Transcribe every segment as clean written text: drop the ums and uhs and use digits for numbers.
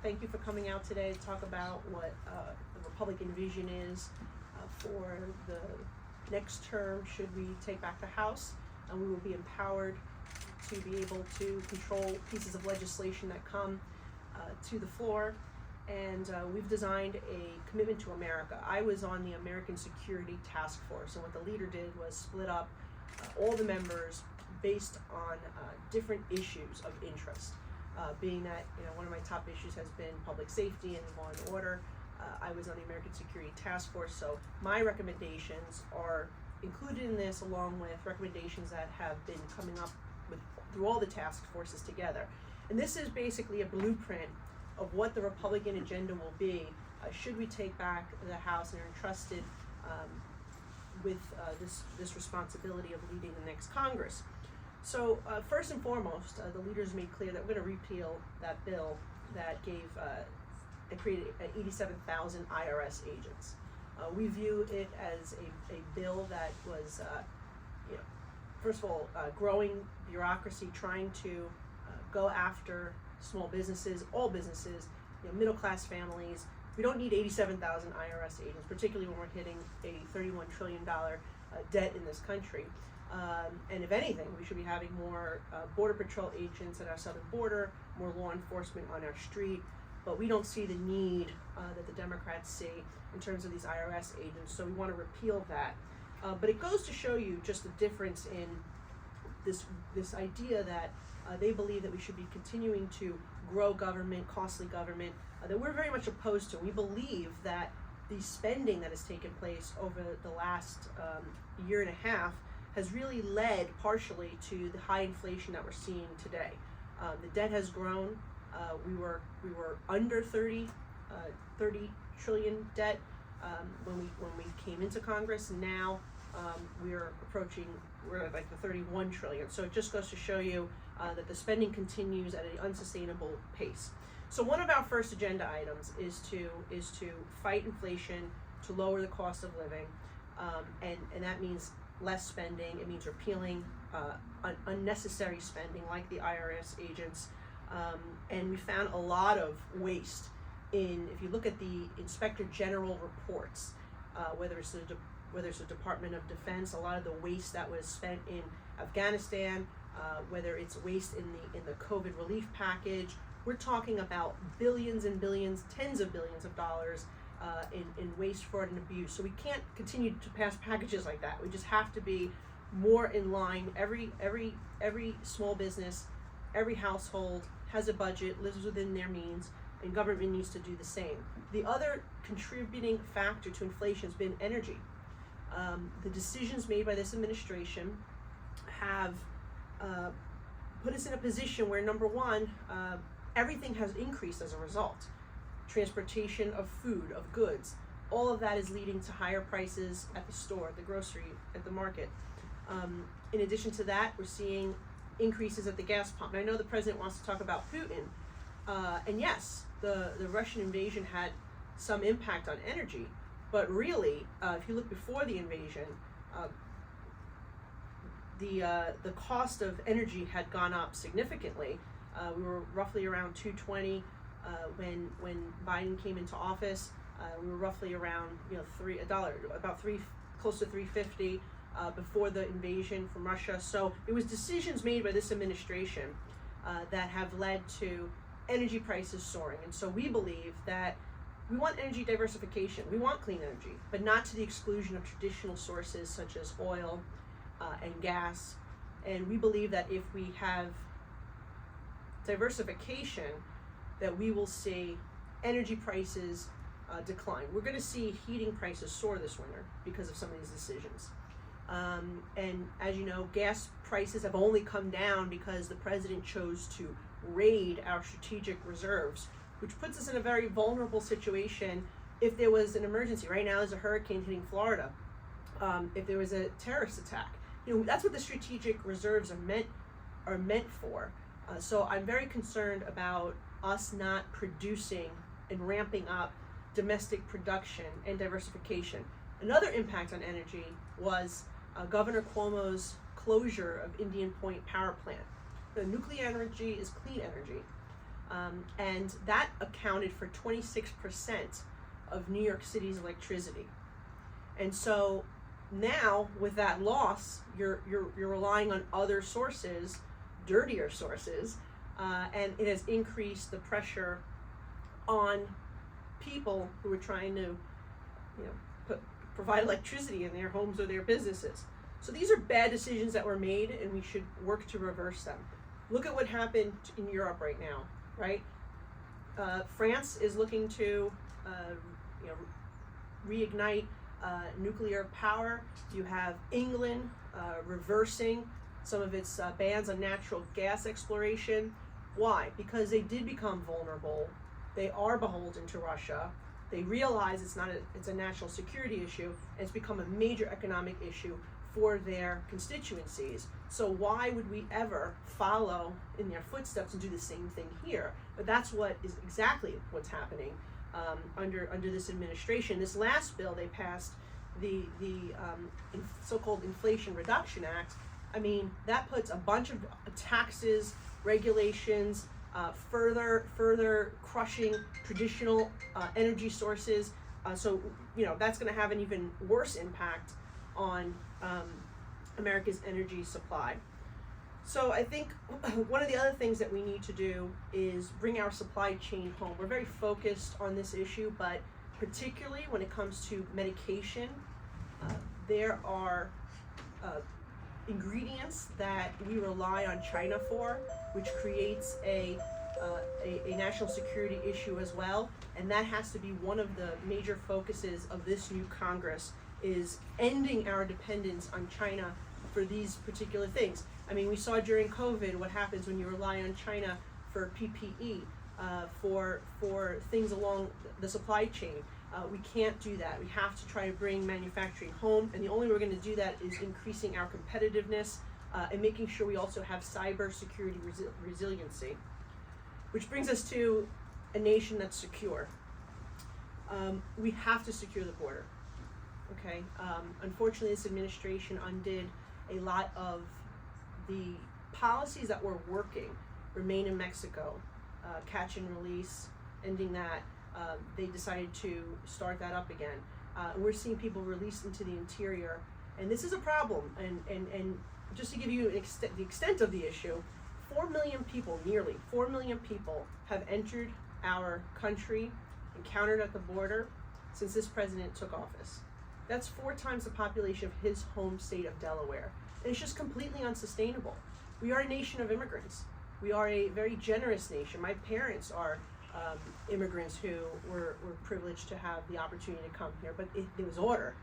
thank you for coming out today to talk about what the Republican vision is for the next term should we take back the House, and we will be empowered to be able to control pieces of legislation that come to the floor. And we've designed a commitment to America. I was on the American Security Task Force, and what the leader did was split up all the members based on different issues of interest. Being that one of my top issues has been public safety and law and order, I was on the American Security Task Force, so my recommendations are included in this, along with recommendations that have been coming up through all the task forces together. And this is basically a blueprint of what the Republican agenda will be should we take back the House and are entrusted with this responsibility of leading the next Congress. So first and foremost, the leaders made clear that we're going to repeal that bill that created 87,000 IRS agents. We view it as a bill that was, first of all, growing bureaucracy, trying to go after small businesses, all businesses, middle-class families. We don't need 87,000 IRS agents, particularly when we're hitting a $31 trillion debt in this country. And if anything, we should be having more Border Patrol agents at our southern border, more law enforcement on our street, but we don't see the need that the Democrats see in terms of these IRS agents, so we want to repeal that. But it goes to show you just the difference in this idea that they believe that we should be continuing to grow government, costly government, that we're very much opposed to. We believe that the spending that has taken place over the last year and a half has really led partially to the high inflation that we're seeing today. The debt has grown. We were under 30 trillion debt when we came into Congress. Now we're at like the 31 trillion. So it just goes to show you that the spending continues at an unsustainable pace. So one of our first agenda items is to fight inflation, to lower the cost of living, and that means less spending. It means repealing unnecessary spending like the IRS agents, and we found a lot of waste if you look at the Inspector General reports, whether it's the Department of Defense, a lot of the waste that was spent in Afghanistan, whether it's waste in the COVID relief package. We're talking about billions and billions, tens of billions of dollars in waste, fraud, and abuse. So we can't continue to pass packages like that. We just have to be more in line. Every small business, every household has a budget, lives within their means, and government needs to do the same. The other contributing factor to inflation has been energy. The decisions made by this administration have put us in a position where, number one, everything has increased as a result. Transportation of food, of goods, all of that is leading to higher prices at the store, at the grocery, at the market. In addition to that, we're seeing increases at the gas pump. And I know the president wants to talk about Putin, and yes, the Russian invasion had some impact on energy, but really, if you look before the invasion, the cost of energy had gone up significantly. We were roughly around $2.20 when Biden came into office. We were roughly around close to $3.50 before the invasion from Russia. So it was decisions made by this administration that have led to energy prices soaring. And so we believe that we want energy diversification. We want clean energy, but not to the exclusion of traditional sources such as oil and gas. And we believe that if we have diversification, that we will see energy prices decline. We're going to see heating prices soar this winter because of some of these decisions. And as you know, gas prices have only come down because the president chose to raid our strategic reserves, which puts us in a very vulnerable situation if there was an emergency. Right now there's a hurricane hitting Florida. If there was a terrorist attack, that's what the strategic reserves are meant for. So I'm very concerned about us not producing and ramping up domestic production and diversification. Another impact on energy was Governor Cuomo's closure of Indian Point Power Plant. The nuclear energy is clean energy. And that accounted for 26% of New York City's electricity. And so now with that loss, you're relying on other sources, dirtier sources, and it has increased the pressure on people who are trying to, provide electricity in their homes or their businesses. So these are bad decisions that were made, and we should work to reverse them. Look at what happened in Europe right now, right? France is looking to, reignite nuclear power. You have England reversing some of its bans on natural gas exploration. Why? Because they did become vulnerable. They are beholden to Russia. They realize it's a national security issue, and it's become a major economic issue for their constituencies. So why would we ever follow in their footsteps and do the same thing here? But that's what is exactly what's happening under this administration. This last bill they passed, the so-called Inflation Reduction Act. I mean, that puts a bunch of taxes, regulations, further crushing traditional energy sources. So that's going to have an even worse impact on America's energy supply. So I think one of the other things that we need to do is bring our supply chain home. We're very focused on this issue, but particularly when it comes to medication, there are ingredients that we rely on China for, which creates a national security issue as well. And that has to be one of the major focuses of this new Congress, is ending our dependence on China for these particular things. I mean, we saw during COVID what happens when you rely on China for PPE, for things along the supply chain. We can't do that. We have to try to bring manufacturing home, and the only way we're going to do that is increasing our competitiveness and making sure we also have cyber security resiliency. Which brings us to a nation that's secure. We have to secure the border. Okay. Unfortunately, this administration undid a lot of the policies that were working. Remain in Mexico, catch and release, ending that. They decided to start that up again. We're seeing people released into the interior, and this is a problem. And just to give you the extent of the issue, 4 million people, nearly 4 million people, have entered our country, encountered at the border, since this president took office. That's 4 times the population of his home state of Delaware. And it's just completely unsustainable. We are a nation of immigrants. We are a very generous nation. My parents are immigrants who were privileged to have the opportunity to come here, but there was order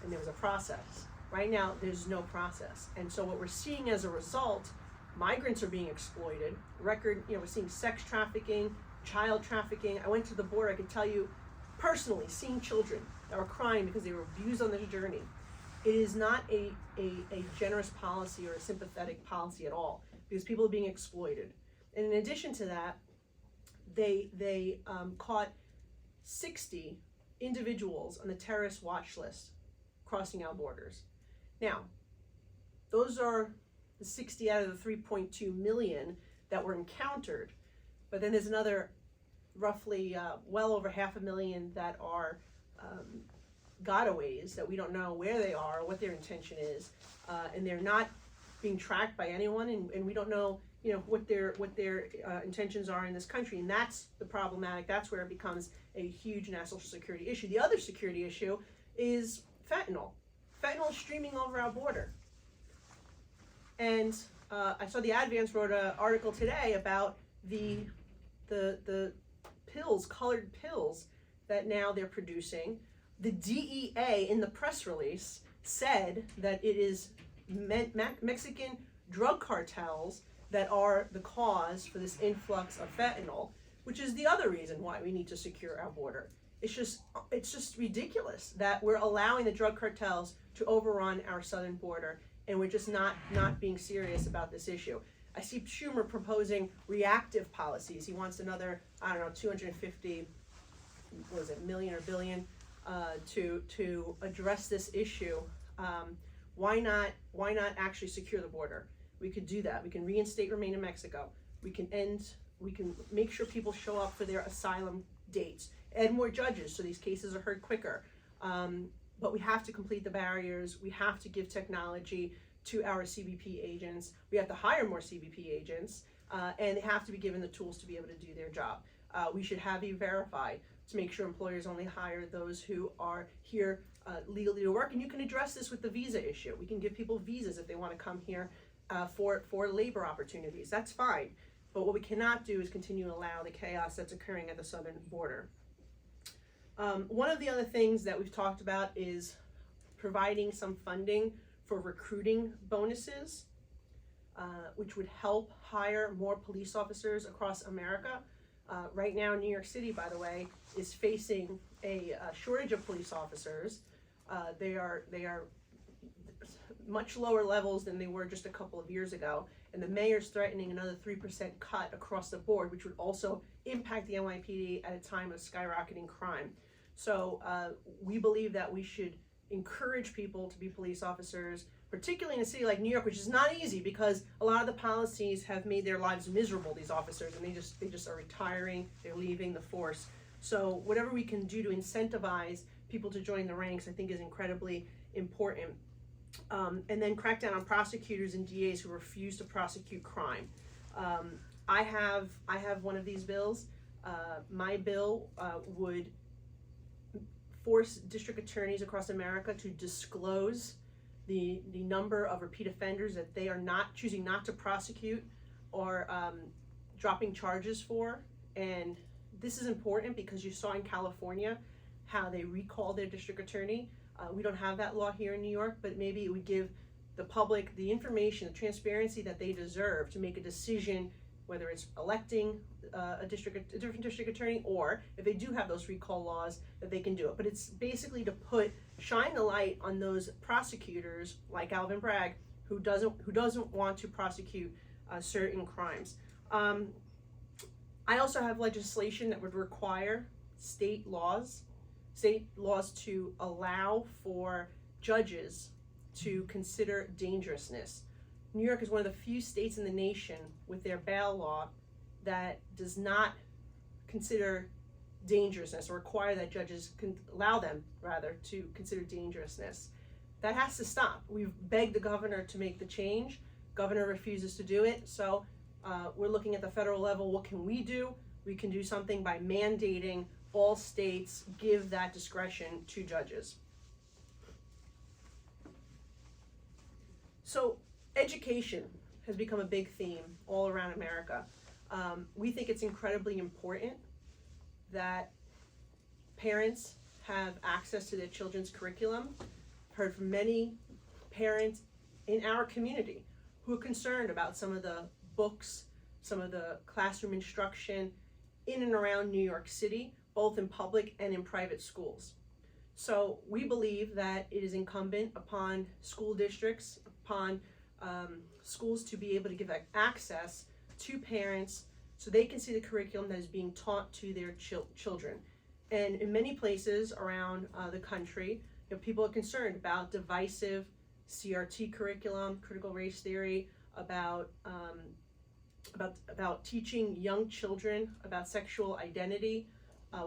and there was a process. Right now, there's no process. And so what we're seeing as a result, migrants are being exploited. We're seeing sex trafficking, child trafficking. I went to the border, I could tell you personally, seeing children that were crying because they were abused on this journey. It is not a generous policy or a sympathetic policy at all, because people are being exploited. And in addition to that, they caught 60 individuals on the terrorist watch list crossing our borders. Now, those are the 60 out of the 3.2 million that were encountered, but then there's another roughly well over 500,000 that are gotaways, that we don't know where they are or what their intention is, and they're not being tracked by anyone, and we don't know what their intentions are in this country. And that's the problematic. That's where it becomes a huge national security issue. The other security issue is fentanyl. Fentanyl is streaming over our border. And I saw the Advance wrote an article today about the pills, colored pills, that now they're producing. The DEA in the press release said that it is Mexican drug cartels that are the cause for this influx of fentanyl, which is the other reason why we need to secure our border. It's just ridiculous that we're allowing the drug cartels to overrun our southern border, and we're just not being serious about this issue. I see Schumer proposing reactive policies. He wants another, 250, million or billion to address this issue. Why not actually secure the border? We could do that. We can reinstate Remain in Mexico. We can end we can make sure people show up for their asylum dates, add more judges so these cases are heard quicker. But we have to complete the barriers. We have to give technology to our CBP agents. We have to hire more CBP agents, and they have to be given the tools to be able to do their job. We should have E-Verify to make sure employers only hire those who are here legally to work. And you can address this with the visa issue. We can give people visas if they want to come here for labor opportunities. That's fine. But what we cannot do is continue to allow the chaos that's occurring at the southern border. One of the other things that we've talked about is providing some funding for recruiting bonuses, which would help hire more police officers across America. Right now, New York City, by the way, is facing a shortage of police officers. They are much lower levels than they were just a couple of years ago, and the mayor's threatening another 3% cut across the board, which would also impact the NYPD at a time of skyrocketing crime. So we believe that we should encourage people to be police officers, particularly in a city like New York, which is not easy because a lot of the policies have made their lives miserable, these officers, and they just are retiring, they're leaving the force. So whatever we can do to incentivize people to join the ranks, I think is incredibly important. And then crack down on prosecutors and DAs who refuse to prosecute crime. I have one of these bills. My bill would force district attorneys across America to disclose the number of repeat offenders that they are choosing not to prosecute or dropping charges for. And this is important because you saw in California how they recalled their district attorney. We don't have that law here in New York, but maybe it would give the public the information, the transparency that they deserve to make a decision, whether it's electing a different district attorney, or if they do have those recall laws, that they can do it. But it's basically to shine the light on those prosecutors like Alvin Bragg who doesn't want to prosecute certain crimes. I also have legislation that would require state laws to allow for judges to consider dangerousness. New York is one of the few states in the nation with their bail law that does not consider dangerousness or require that judges can allow them rather to consider dangerousness. That has to stop. We've begged the governor to make the change. Governor refuses to do it. So we're looking at the federal level. What can we do? We can do something by mandating all states give that discretion to judges. So education has become a big theme all around America. We think it's incredibly important that parents have access to their children's curriculum. I've heard from many parents in our community who are concerned about some of the books, some of the classroom instruction in and around New York City, both in public and in private schools. So we believe that it is incumbent upon school districts, upon schools to be able to give access to parents so they can see the curriculum that is being taught to their children. And in many places around the country, people are concerned about divisive CRT curriculum, critical race theory, about teaching young children about sexual identity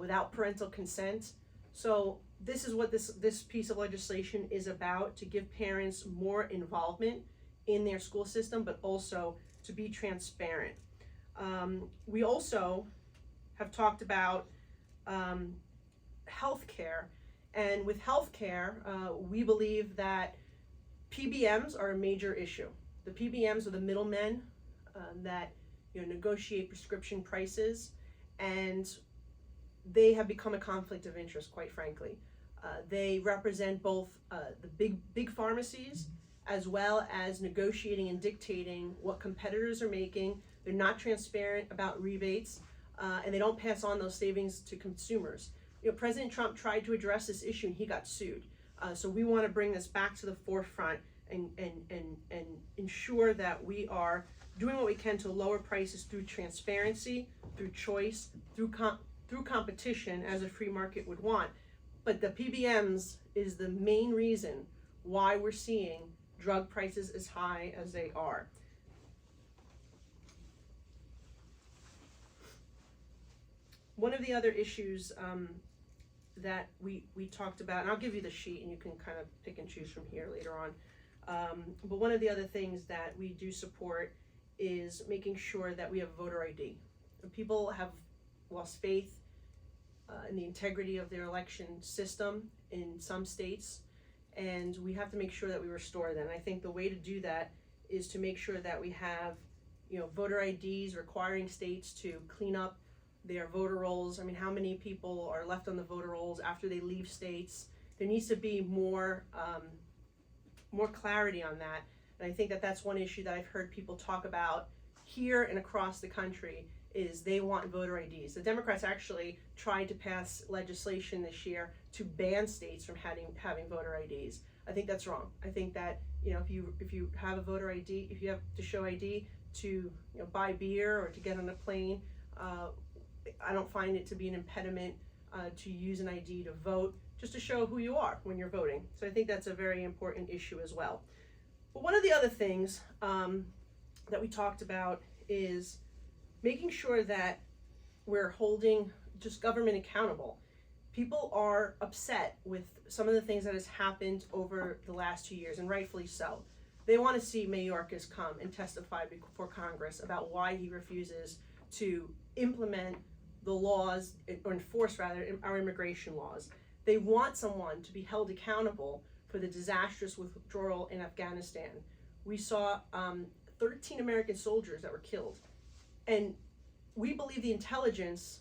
without parental consent. So this is what this piece of legislation is about, to give parents more involvement in their school system, but also to be transparent. We also have talked about healthcare, and with healthcare, we believe that PBMs are a major issue. The PBMs are the middlemen that negotiate prescription prices, and they have become a conflict of interest, quite frankly. They represent both the big pharmacies as well as negotiating and dictating what competitors are making. They're not transparent about rebates, and they don't pass on those savings to consumers. President Trump tried to address this issue and he got sued. So we want to bring this back to the forefront and ensure that we are doing what we can to lower prices through transparency, through choice, through competition, as a free market would want. But the PBMs is the main reason why we're seeing drug prices as high as they are. One of the other issues that we talked about, and I'll give you the sheet and you can kind of pick and choose from here later on. But one of the other things that we do support is making sure that we have voter ID. People have lost faith in the integrity of their election system in some states, and we have to make sure that we restore that. And I think the way to do that is to make sure that we have, voter IDs requiring states to clean up their voter rolls. I mean, how many people are left on the voter rolls after they leave states? There needs to be more clarity on that. And I think that that's one issue that I've heard people talk about here and across the country is they want voter IDs. The Democrats actually tried to pass legislation this year to ban states from having voter IDs. I think that's wrong. I think that if you have a voter ID, if you have to show ID to buy beer or to get on a plane, I don't find it to be an impediment to use an ID to vote, just to show who you are when you're voting. So I think that's a very important issue as well. But one of the other things that we talked about is making sure that we're holding just government accountable. People are upset with some of the things that has happened over the last 2 years, and rightfully so. They want to see Malliotakis come and testify before Congress about why he refuses to implement the laws, or enforce rather, our immigration laws. They want someone to be held accountable for the disastrous withdrawal in Afghanistan. We saw 13 American soldiers that were killed. And we believe the intelligence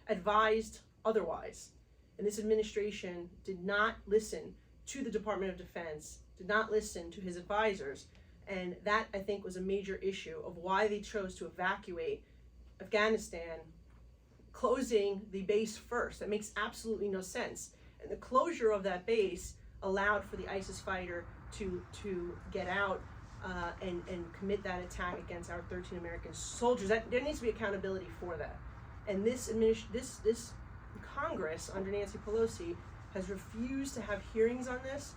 advised otherwise. And this administration did not listen to the Department of Defense, did not listen to his advisors. And that, I think, was a major issue of why they chose to evacuate Afghanistan, closing the base first. That makes absolutely no sense. And the closure of that base allowed for the ISIS fighter to get out and commit that attack against our 13 American soldiers. There needs to be accountability for that. And this Congress under Nancy Pelosi has refused to have hearings on this.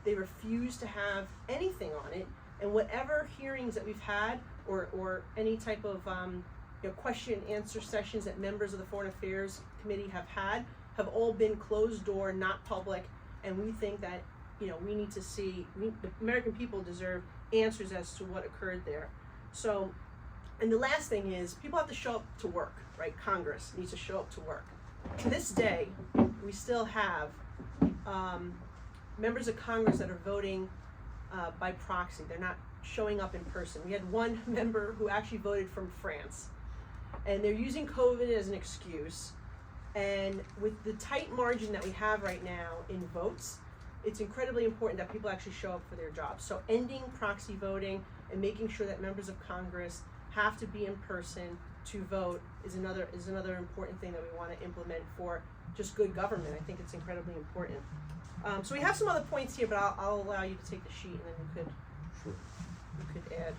They refuse to have anything on it. And whatever hearings that we've had, or any type of question and answer sessions that members of the Foreign Affairs Committee have all been closed door, not public. And we think that we need to see, the American people deserve answers as to what occurred there. So, and the last thing is, people have to show up to work, right? Congress needs to show up to work. To this day, we still have members of Congress that are voting by proxy. They're not showing up in person. We had one member who actually voted from France, and they're using COVID as an excuse. And with the tight margin that we have right now in votes, it's incredibly important that people actually show up for their jobs. So ending proxy voting and making sure that members of Congress have to be in person to vote is another important thing that we want to implement for just good government. I think it's incredibly important. So we have some other points here, but I'll allow you to take the sheet, and then you could add.